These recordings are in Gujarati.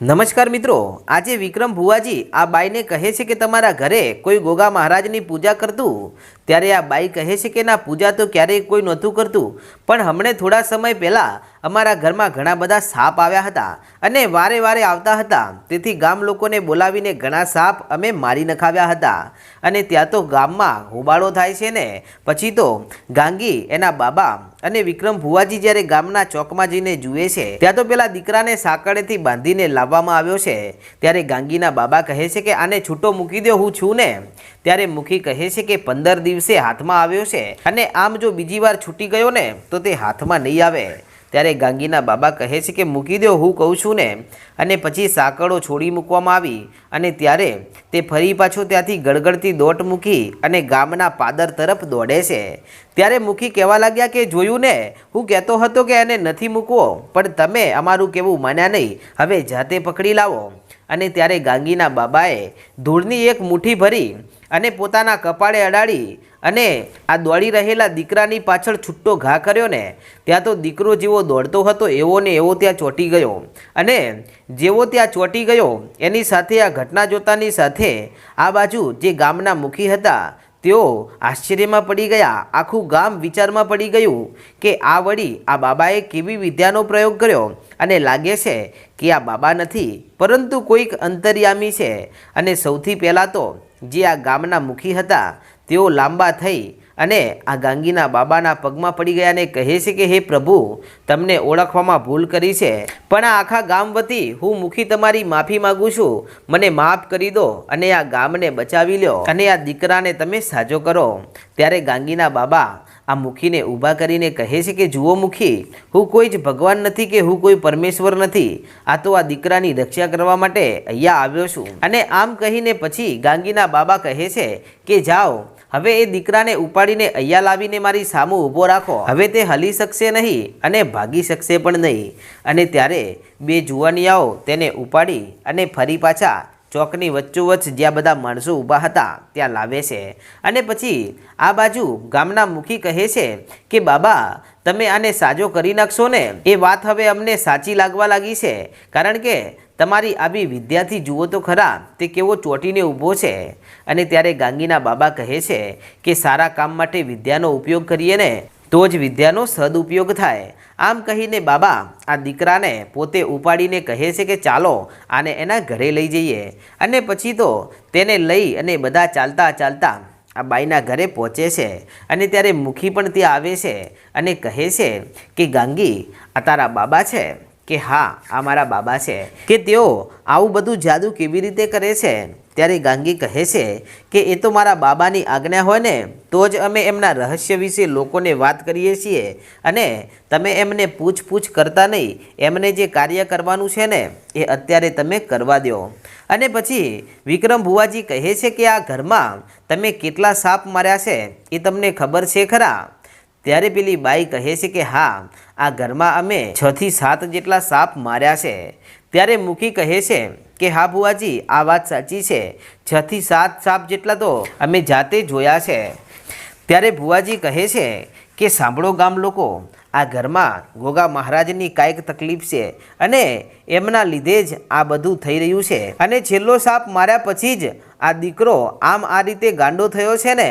નમસ્કાર મિત્રો, આજે વિક્રમ ભુવાજી આ બાઈને કહે છે કે તમારા ઘરે કોઈ ગોગા મહારાજની પૂજા કરતું, ત્યારે આ બાઈ કહે છે કે ના, પૂજા તો ક્યારેય કોઈ નહોતું કરતું, પણ હમણે થોડા સમય પહેલાં અમારા ઘરમાં ઘણા બધા સાપ આવ્યા હતા અને વારે વારે આવતા હતા, તેથી ગામ લોકોને બોલાવીને ઘણા સાપ અમે મારી નખાવ્યા હતા અને ત્યાં તો ગામમાં હોબાળો થાય છે ને પછી તો ગાંગી એના બાબા અને વિક્રમ ભુવાજી જ્યારે ગામના ચોકમાં જઈને જુએ છે ત્યાં તો પેલા દીકરાને સાંકળેથી બાંધીને લાવવામાં આવ્યો છે। ત્યારે ગાંગીના બાબા કહે છે કે આને છૂટો મૂકી દો, હું છું ને। ત્યારે મુખી કહે છે કે 15 દિવસે હાથમાં આવ્યો છે અને આમ જો બીજી વાર છૂટી ગયો ને તો તે હાથમાં નહીં આવે। ત્યારે ગાંગીના બાબા કહે છે કે મૂકી દો, હું કહું છું ને। અને પછી સાંકળો છોડી મૂકવામાં આવી અને ત્યારે તે ફરી પાછો ત્યાંથી ગળગળતી દોટ મૂકી અને ગામના પાદર તરફ દોડે છે। ત્યારે મુખી કહેવા લાગ્યા કે જોયું ને, હું કહેતો હતો કે એને નથી મૂકવો, પણ તમે અમારું કહેવું માન્યા નહીં, હવે જાતે પકડી લાવો। અને ત્યારે ગાંગીના બાબાએ ધૂળની એક મુઠ્ઠી ભરી અને પોતાના કપાળે અડાડી અને આ દોડી રહેલા દીકરાની પાછળ છૂટો ઘા કર્યો ને ત્યાં તો દીકરો જેવો દોડતો હતો એવો ને એવો ત્યાં ચોંટી ગયો અને જેવો ત્યાં ચોંટી ગયો એની સાથે આ ઘટના જોતાની સાથે આ બાજુ જે ગામના મુખી હતા તેઓ આશ્ચર્યમાં પડી ગયા। આખું ગામ વિચારમાં પડી ગયું કે આ વળી આ બાબાએ કેવી વિદ્યાનો પ્રયોગ કર્યો અને લાગે છે કે આ બાબા નથી પરંતુ કોઈક અંતર્યામી છે। અને સૌથી પહેલાં તો જે આ ગામના મુખી હતા તેઓ લાંબા થઈ અને આ ગાંગીના બાબાના પગમાં પડી ગયા અને કહે છે કે હે પ્રભુ, તમને ઓળખવામાં ભૂલ કરી છે, પણ આ આખા ગામ વતી હું મુખી તમારી માફી માગું છું, મને માફ કરી દો અને આ ગામને બચાવી લ્યો અને આ દીકરાને તમે સાજો કરો। ત્યારે ગાંગીના બાબા આ મુખીને ઊભા કરીને કહે છે કે જુઓ મુખી, હું કોઈ જ ભગવાન નથી કે હું કોઈ પરમેશ્વર નથી, આ તો આ દીકરાની રક્ષા કરવા માટે અહીંયા આવ્યો છું। અને આમ કહીને પછી ગાંગીના બાબા કહે છે કે જાઓ, હવે એ દીકરાને ઉપાડીને અહીંયા લાવીને મારી સામું ઊભો રાખો, હવે તે હલી શકશે નહીં અને ભાગી શકશે પણ નહીં। અને ત્યારે બે જુવાનિયાઓ તેને ઉપાડી અને ફરી પાછા ચોકની વચ્ચોવચ્ચ જ્યાં બધા માણસો ઊભા હતા ત્યાં લાવે છે। અને પછી આ બાજુ ગામના મુખી કહે છે કે બાબા, તમે આને સાજો કરી નાખશો ને, એ વાત હવે અમને સાચી લાગવા લાગી છે, કારણ કે તમારી આવી વિદ્યાથી જુઓ તો ખરા તે કેવો ચોંટીને ઊભો છે। અને ત્યારે ગાંગીના બાબા કહે છે કે સારા કામ માટે વિદ્યાનો ઉપયોગ કરીએ ને તો જ વિદ્યાનો સદુપયોગ થાય। આમ કહીને બાબા આ દીકરાને પોતે ઉપાડીને કહે છે કે ચાલો આને એના ઘરે લઈ જઈએ। અને પછી તો તેને લઈ અને બધા ચાલતા ચાલતા આ બાઈના ઘરે પહોંચે છે અને ત્યારે મુખી પણ ત્યાં આવે છે અને કહે છે કે ગાંગી, આ તારા બાબા છે? કે હા, આ મારા બાબા છે। કે તેઓ આવું બધું જાદુ કેવી રીતે કરે છે? ત્યારે ગાંગી કહે છે કે એ તો મારા બાબાની આજ્ઞા હોય ને તો જ અમે એમના રહસ્ય વિશે લોકોને વાત કરીએ છીએ અને તમે એમને પૂછપૂછ કરતા નહીં, એમને જે કાર્ય કરવાનું છે ને એ અત્યારે તમે કરવા દો। અને પછી વિક્રમ ભુવાજી કહે છે કે આ ઘરમાં તમે કેટલા સાપ માર્યા છે એ તમને ખબર છે ખરા? ત્યારે પેલી બાઈ કહે છે કે હા, આ ઘરમાં અમે 6 થી 7 જેટલા સાપ માર્યા છે। ત્યારે મુખી કહે છે કે હા ભુવાજી, આ વાત સાચી છે, 6 થી 7 સાપ જેટલા તો અમે જાતે જોયા છે। ત્યારે ભુવાજી કહે છે કે સાંભળો ગામ લોકો, આ ઘરમાં ગોગા મહારાજની કાંઈક તકલીફ છે અને એમના લીધે જ આ બધું થઈ રહ્યું છે અને છેલ્લો સાપ માર્યા પછી જ આ દીકરો આમ આ રીતે ગાંડો થયો છે ને।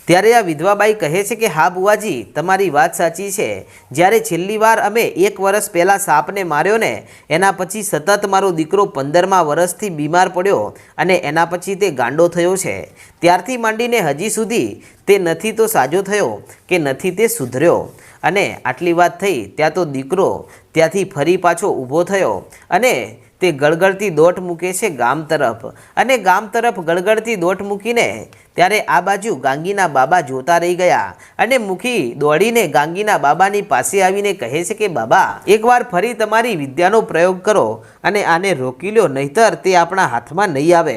ત્યારે આ વિધવાબાઈ કહે છે કે હા ભુવાજી, તમારી વાત સાચી છે, જ્યારે છેલ્લી વાર અમે 1 વર્ષ પહેલાં સાપને માર્યો ને એના પછી સતત મારો દીકરો 15મા વર્ષથી બીમાર પડ્યો અને એના પછી તે ગાંડો થયો છે, ત્યારથી માંડીને હજી સુધી તે નથી તો સાજો થયો કે નથી તે સુધર્યો। અને આટલી વાત થઈ ત્યાં તો દીકરો ત્યાંથી ફરી પાછો ઊભો થયો અને તે ગળગળતી દોટ મૂકે છે ગામ તરફ અને ગામ તરફ ગળગળતી દોટ મૂકીને ત્યારે આ બાજુ ગાંગીના બાબા જોતા રહી ગયા અને મુખી દોડીને ગાંગીના બાબાની પાસે આવીને કહે છે કે બાબા, એકવાર ફરી તમારી વિદ્યાનો પ્રયોગ કરો અને આને રોકી લો, નહીતર તે આપણા હાથમાં નહીં આવે।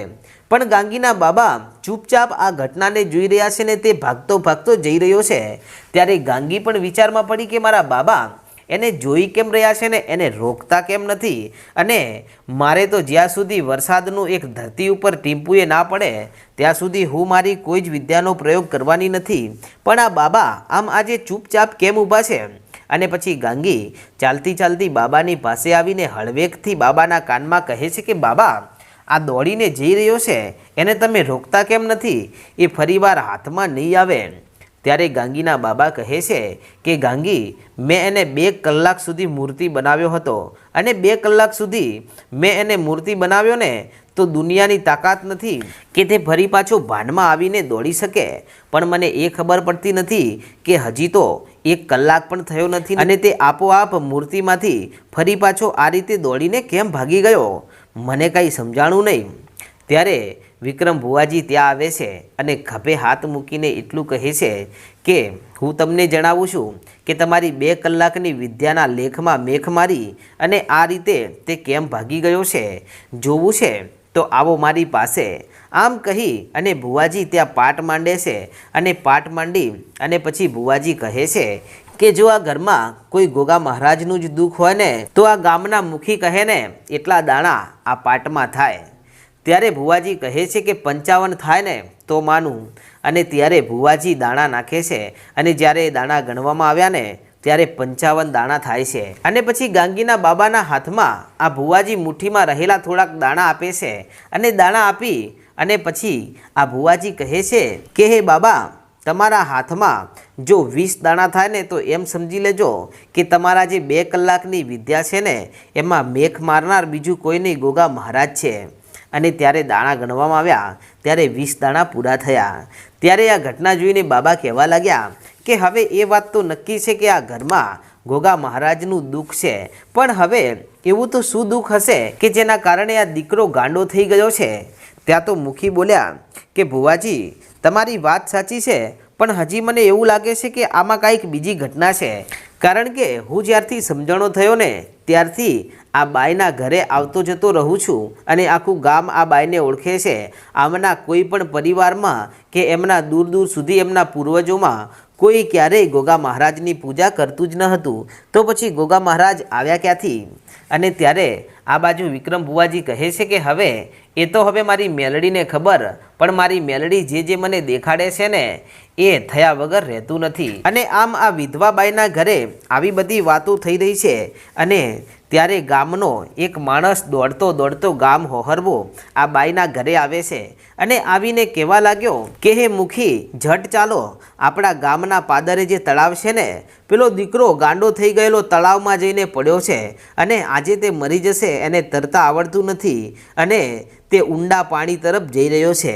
પણ ગાંગીના બાબા ચૂપચાપ આ ઘટનાને જોઈ રહ્યા છે ને તે ભાગતો ભાગતો જઈ રહ્યો છે। ત્યારે ગાંગી પણ વિચારમાં પડી કે મારા બાબા એને જોઈ કેમ રહ્યા છે ને એને રોકતા કેમ નથી, અને મારે તો જ્યાં સુધી વરસાદનું એક ધરતી ઉપર ટીમ્પુએ ના પડે ત્યાં સુધી હું મારી કોઈ જ વિદ્યાનો પ્રયોગ કરવાની નથી। પણ આ બાબા આમ આજે ચૂપચાપ કેમ ઊભા છે અને પછી ગાંગી ચાલતી ચાલતી બાબાની પાસે આવીને હળવેકથી બાબાના કાનમાં કહે છે કે બાબા, આ દોડીને જઈ રહ્યો છે એને તમે રોકતા કેમ નથી? એ ફરીવાર હાથમાં નહીં આવે. ત્યારે ગાંગીના બાબા કહે છે કે ગાંગી, મેં એને 2 કલાક સુધી મૂર્તિ બનાવ્યો હતો અને 2 કલાક સુધી મેં એને મૂર્તિ બનાવ્યો ને તો દુનિયાની તાકાત નથી કે તે ફરી પાછો ભાનમાં આવીને દોડી શકે. પણ મને એ ખબર પડતી નથી કે હજી તો 1 કલાક પણ થયો નથી અને તે આપોઆપ મૂર્તિમાંથી ફરી પાછો આ રીતે દોડીને કેમ ભાગી ગયો? મને કાંઈ સમજાણું નહીં. ત્યારે વિક્રમ ભુવાજી ત્યાં આવે છે અને ખભે હાથ મૂકીને એટલું કહે છે કે હું તમને જણાવું છું કે તમારી 2 કલાકની વિદ્યાના લેખમાં મેખ મારી અને આ રીતે તે કેમ ભાગી ગયો છે જોવું છે તો આવો મારી પાસે. આમ કહી અને ભુવાજી ત્યાં પાઠ માંડે છે અને પાઠ માંડી અને પછી ભુવાજી કહે છે કે જો આ ઘરમાં કોઈ ગોગા મહારાજનું જ દુઃખ હોય ને તો આ ગામના મુખી કહે ને એટલા દાણા આ પાટમાં થાય. ત્યારે ભુવાજી કહે છે કે 55 થાય ને તો માનું. અને ત્યારે ભુવાજી દાણા નાખે છે અને જ્યારે દાણા ગણવામાં આવ્યા ને ત્યારે 55 દાણા થાય છે. અને પછી ગાંગીના બાબાના હાથમાં આ ભુવાજી મુઠ્ઠીમાં રહેલા થોડાક દાણા આપે છે અને દાણા આપી અને પછી આ ભુવાજી કહે છે કે હે બાબા, તમારા હાથમાં જો 20 દાણા થાય ને તો એમ સમજી લેજો કે તમારા જે 2 કલાકની વિદ્યા છે ને એમાં મેખ મારનાર બીજું કોઈ નહીં, ગોગા મહારાજ છે. અને ત્યારે દાણા ગણવામાં આવ્યા ત્યારે 20 દાણા પૂરા થયા. ત્યારે આ ઘટના જોઈને બાબા કહેવા લાગ્યા કે હવે એ વાત તો નક્કી છે કે આ ઘરમાં ગોગા મહારાજનું દુઃખ છે, પણ હવે એવું તો શું દુઃખ હશે કે જેના કારણે આ દીકરો ગાંડો થઈ ગયો છે? ત્યાં તો મુખી બોલ્યા કે ભુવાજી, તમારી વાત સાચી છે, પણ હજી મને એવું લાગે છે કે આમાં કાંઈક બીજી ઘટના છે. કારણ કે હું જ્યારથી સમજણો થયો ને ત્યારથી આ બાઈના ઘરે આવતો જતો રહું છું અને આખું ગામ આ બાઈને ઓળખે છે. આમના કોઈ પણ પરિવારમાં કે એમના દૂર દૂર સુધી એમના પૂર્વજોમાં કોઈ ક્યારેય ગોગા મહારાજની પૂજા કરતું જ ન હતું. તો પછી ગોગા મહારાજ આવ્યા ક્યાંથી? અને ત્યારે આ બાજુ વિક્રમ ભુવાજી કહે છે કે હવે એ તો હવે મારી મેલડીને ખબર, પણ મારી મેલડી જે મને દેખાડે છે ને એ થયા વગર રહેતું નથી. અને આમ આ વિધવા બાઈના ઘરે આવી બધી વાતો થઈ રહી છે અને ત્યારે ગામનો એક માણસ દોડતો દોડતો ગામ હોહરવો આ બાઈના ઘરે આવે છે અને આવીને કહેવા લાગ્યો કે હે મુખી, ઝટ ચાલો, આપણા ગામના પાદરે જે તળાવ છે ને પેલો દીકરો ગાંડો થઈ ગયેલો તળાવમાં જઈને પડ્યો છે અને આજે તે મરી જશે, એને તરતા આવડતું નથી અને તે ઊંડા પાણી તરફ જઈ રહ્યો છે.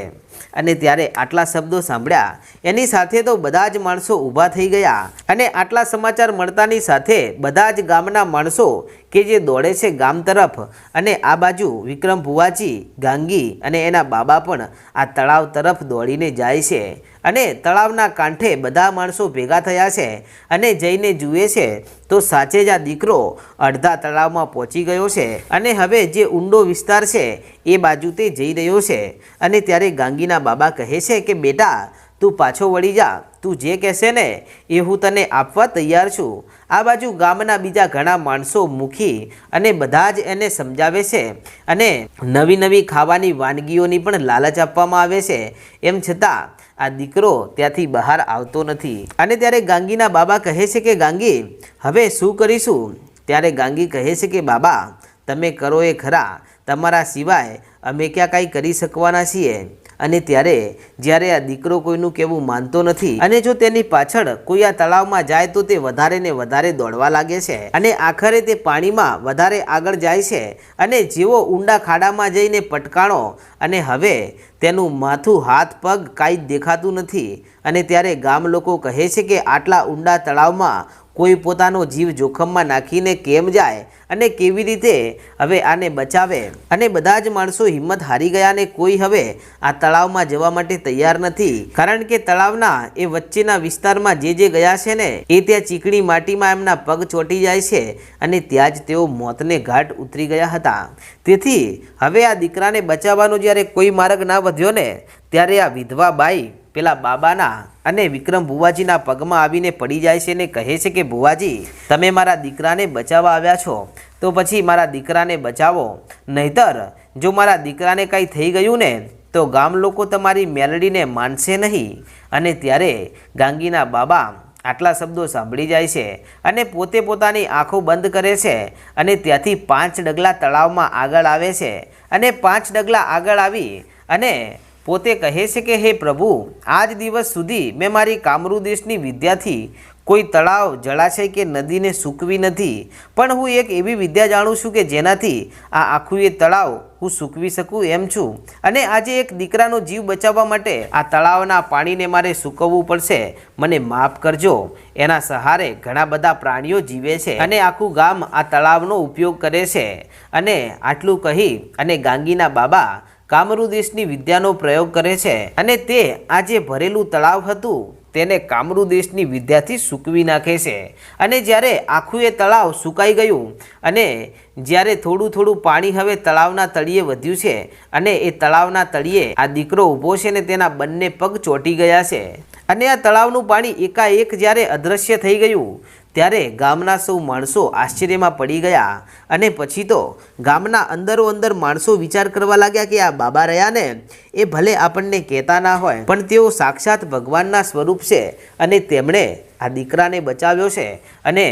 અને ત્યારે આટલા શબ્દો સાંભળ્યા એની સાથે તો બધા જ માણસો ઊભા થઈ ગયા અને આટલા સમાચાર મળતાની સાથે બધા જ ગામના માણસો કે જે દોડે છે ગામ તરફ. અને આ બાજુ વિક્રમ ભુવાજી, ગાંગી અને એના બાબા પણ આ તળાવ તરફ દોડીને જાય છે અને તળાવના કાંઠે બધા માણસો ભેગા થયા છે અને જઈને જુએ છે તો સાચે જ આ દીકરો અડધા તળાવમાં પહોંચી ગયો છે અને હવે જે ઊંડો વિસ્તાર છે એ બાજુ તે જઈ રહ્યો છે. અને ત્યારે ગાંગીના બાબા કહે છે કે બેટા, તું પાછો વળી જા, તું જે કહેશે ને એ હું તને આપવા તૈયાર છું. આ બાજુ ગામના બીજા ઘણા માણસો, મુખી અને બધા જ એને સમજાવે છે અને નવી નવી ખાવાની વાનગીઓની પણ લાલચ આપવામાં આવે છે. એમ છતાં આ દીકરો ત્યાંથી બહાર આવતો નથી. અને ત્યારે ગાંગીના બાબા કહે છે કે ગાંગી, હવે શું કરીશું? ત્યારે ગાંગી કહે છે કે બાબા, તમે કરો એ ખરા, તમારા સિવાય અમે ક્યાં કાંઈ કરી શકવાના છીએ. અને ત્યારે જ્યારે આ દીકરો કોઈનું કહેવું માનતો નથી અને જો તેની પાછળ કોઈ આ તળાવમાં જાય તો તે વધારે ને વધારે દોડવા લાગે છે અને આખરે તે પાણીમાં વધારે આગળ જાય છે અને જેવો ઊંડા ખાડામાં જઈને પટકાણો અને હવે તેનું માથું, હાથ, પગ કાંઈ જ દેખાતું નથી. અને ત્યારે ગામ લોકો કહે છે કે આટલા ઊંડા તળાવમાં કોઈ પોતાનો જીવ જોખમમાં નાખીને કેમ જાય અને કેવી રીતે હવે આને બચાવે? અને બધા જ માણસો હિંમત હારી ગયા અને કોઈ હવે આ તળાવમાં જવા માટે તૈયાર નથી. કારણ કે તળાવના એ વચ્ચેના વિસ્તારમાં જે ગયા છે ને એ ત્યાં ચીકણી માટીમાં એમના પગ ચોંટી જાય છે અને ત્યાં જ તેઓ મોતને ઘાટ ઉતરી ગયા હતા. તેથી હવે આ દીકરાને બચાવવાનો જ્યારે કોઈ માર્ગ ના વધ્યો ને ત્યારે આ વિધવા બાઈ પેલા બાબાના અને વિક્રમ ભુવાજીના પગમાં આવીને પડી જાય છે ને કહે છે કે ભુવાજી, તમે મારા દીકરાને બચાવવા આવ્યા છો તો પછી મારા દીકરાને બચાવો, નહીતર જો મારા દીકરાને કાંઈ થઈ ગયું ને તો ગામ લોકો તમારી મેલડીને માનશે નહીં. અને ત્યારે ગાંગીના બાબા આટલા શબ્દો સાંભળી જાય છે અને પોતે પોતાની આંખો બંધ કરે છે અને ત્યાંથી 5 ડગલા તળાવમાં આગળ આવે છે અને 5 ડગલા આગળ આવી અને પોતે કહે છે કે હે પ્રભુ, આજ દિવસ સુધી મેં મારી કામરૂ દેશની વિદ્યાથી કોઈ તળાવ, જળાશય કે નદીને સૂકવી નથી, પણ હું એક એવી વિદ્યા જાણું છું કે જેનાથી આ આખું એ તળાવ હું સૂકવી શકું એમ છું. અને આજે એક દીકરાનો જીવ બચાવવા માટે આ તળાવના પાણીને મારે સૂકવવું પડશે. મને માફ કરજો. એના સહારે ઘણા બધા પ્રાણીઓ જીવે છે અને આખું ગામ આ તળાવનો ઉપયોગ કરે છે. અને આટલું કહી અને ગાંગીના બાબા કામરૂ દેશની વિદ્યાનો પ્રયોગ કરે છે અને તે આ જે ભરેલું તળાવ હતું તેને કામરૂ દેશની વિદ્યાથી સૂકવી નાખે છે. અને જ્યારે આખું એ તળાવ સુકાઈ ગયું અને જ્યારે થોડું થોડું પાણી હવે તળાવના તળિયે વધ્યું છે અને એ તળાવના તળિયે આ દીકરો ઊભો છે ને તેના બંને પગ ચોંટી ગયા છે અને આ તળાવનું પાણી એકાએક જ્યારે અદૃશ્ય થઈ ગયું ત્યારે ગામના સૌ માણસો આશ્ચર્યમાં પડી ગયા. અને પછી તો ગામના અંદર માણસો વિચાર કરવા લાગ્યા કે આ બાબા રહ્યા ને એ ભલે આપણને કહેતા ના હોય, પણ તેઓ સાક્ષાત ભગવાનના સ્વરૂપ છે અને તેમણે આ દીકરાને બચાવ્યો છે. અને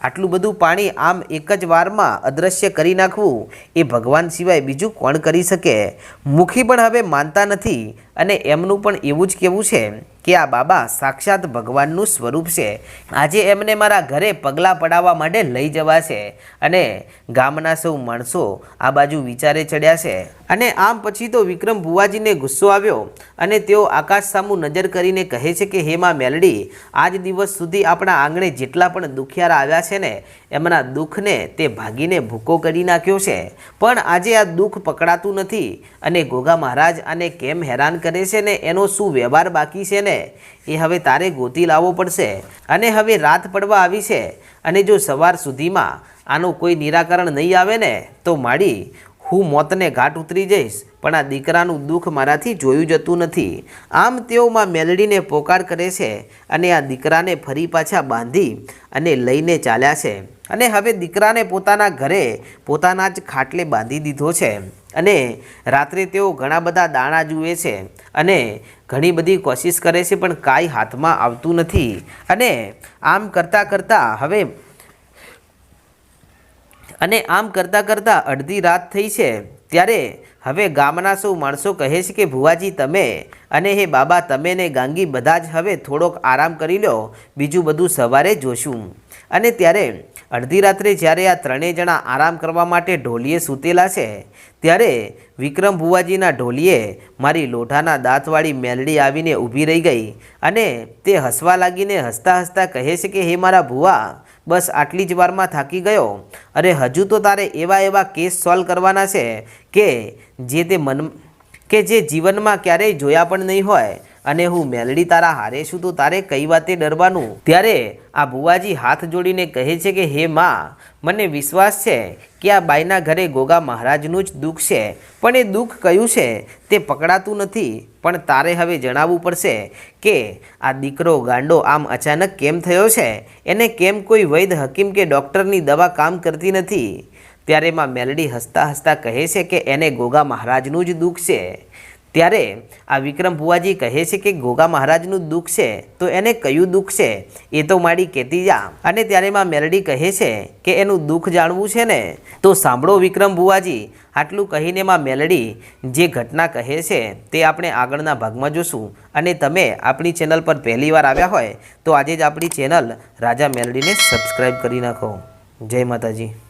આટલું બધું પાણી આમ એક જ વારમાં અદૃશ્ય કરી નાખવું એ ભગવાન સિવાય બીજું કોણ કરી શકે? મુખી પણ હવે માનતા નથી અને એમનું પણ એવું જ કહેવું છે કે આ બાબા સાક્ષાત ભગવાનનું સ્વરૂપ છે. આજે એમને મારા ઘરે પગલાં પડાવવા માટે લઈ જવા છે. અને ગામના સૌ માણસો આ બાજુ વિચારે ચડ્યા છે. અને આમ પછી તો વિક્રમ ભુવાજીને ગુસ્સો આવ્યો અને તેઓ આકાશ સામું નજર કરીને કહે છે કે હે માં મેલડી, આજ દિવસ સુધી આપણા આંગણે જેટલા પણ દુખિયારા આવ્યા છે ને એમના દુઃખને તે ભાગીને ભૂકો કરી નાખ્યો છે, પણ આજે આ દુઃખ પકડાતું નથી. અને ગોગા મહારાજ આને કેમ હેરાન કરે છે ને એનો શું વ્યવહાર બાકી છે ને એ હવે તારે ગોતી લાવવો પડશે. અને હવે રાત પડવા આવી છે અને જો સવાર સુધીમાં આનું કોઈ નિરાકરણ નહીં આવે ને તો માડી હું મોતને ઘાટ ઉતરી જઈશ, પણ આ દીકરાનું દુઃખ મારાથી જોયું જતું નથી. આમ તેઓ માં મેલડીને પોકાર કરે છે અને આ દીકરાને ફરી પાછા બાંધી અને લઈને ચાલ્યા છે. અને હવે દીકરાને પોતાના ઘરે પોતાના જ ખાટલે બાંધી દીધો છે. અને રાત્રે તેઓ ઘણા બધા દાણા જુએ છે અને ઘણી બધી કોશિશ કરે છે, પણ કાંઈ હાથમાં આવતું નથી. અને આમ કરતાં કરતાં અડધી રાત થઈ છે ત્યારે હવે ગામના સૌ માણસો કહે છે કે ભુવાજી તમે અને હે બાબા તમે ને ગાંગી બધા જ હવે થોડોક આરામ કરી લો, બીજું બધું સવારે જોશું. અને ત્યારે અડધી રાત્રે જ્યારે આ ત્રણેય જણા આરામ કરવા માટે ઢોલીએ સૂતેલા છે ત્યારે વિક્રમ ભુવાજીના ઢોલીએ મારી લોઢાના દાંતવાળી મેલડી આવીને ઊભી રહી ગઈ અને તે હસવા લાગીને હસતા હસતા કહે છે કે હે મારા ભુવા, બસ આટલી જ વારમાં થાકી ગયો? અરે હજુ તો તારે એવા કેસ સોલ્વ કરવાના છે જે જીવનમાં ક્યારેય જોયા પણ નહીં હોય. અને હું મેલડી તારા હારે છું તો તારે કઈ વાતે ડરવાનું? ત્યારે આ ભુવાજી હાથ જોડીને કહે છે કે હે માં, મને વિશ્વાસ છે કે આ બાઈના ઘરે ગોગા મહારાજનું જ દુઃખ છે, પણ એ દુઃખ કયું છે તે પકડાતું નથી. પણ તારે હવે જણાવવું પડશે કે આ દીકરો ગાંડો આમ અચાનક કેમ થયો છે, એને કેમ કોઈ વૈદ હકીમ કે ડૉક્ટરની દવા કામ કરતી નથી? ત્યારે માં મેલડી હસતા હસતા કહે છે કે એને ગોગા મહારાજનું જ દુઃખ છે. ત્યારે આ વિક્રમ ભુવાજી કહે છે કે ગોગા મહારાજનું દુઃખ છે તો એને કયું દુઃખ છે એ તો માડી કહેતી જા. અને ત્યારે માં મેલડી કહે છે કે એનું દુઃખ જાણવું છે ને તો સાંભળો વિક્રમ ભુવાજી. આટલું કહીને માં મેલડી જે ઘટના કહે છે તે આપણે આગળના ભાગમાં જોશું. અને તમે આપણી ચેનલ પર પહેલીવાર આવ્યા હોય તો આજે જ આપણી ચેનલ રાજા મેલડીને સબસ્ક્રાઈબ કરી નાખો. જય માતાજી.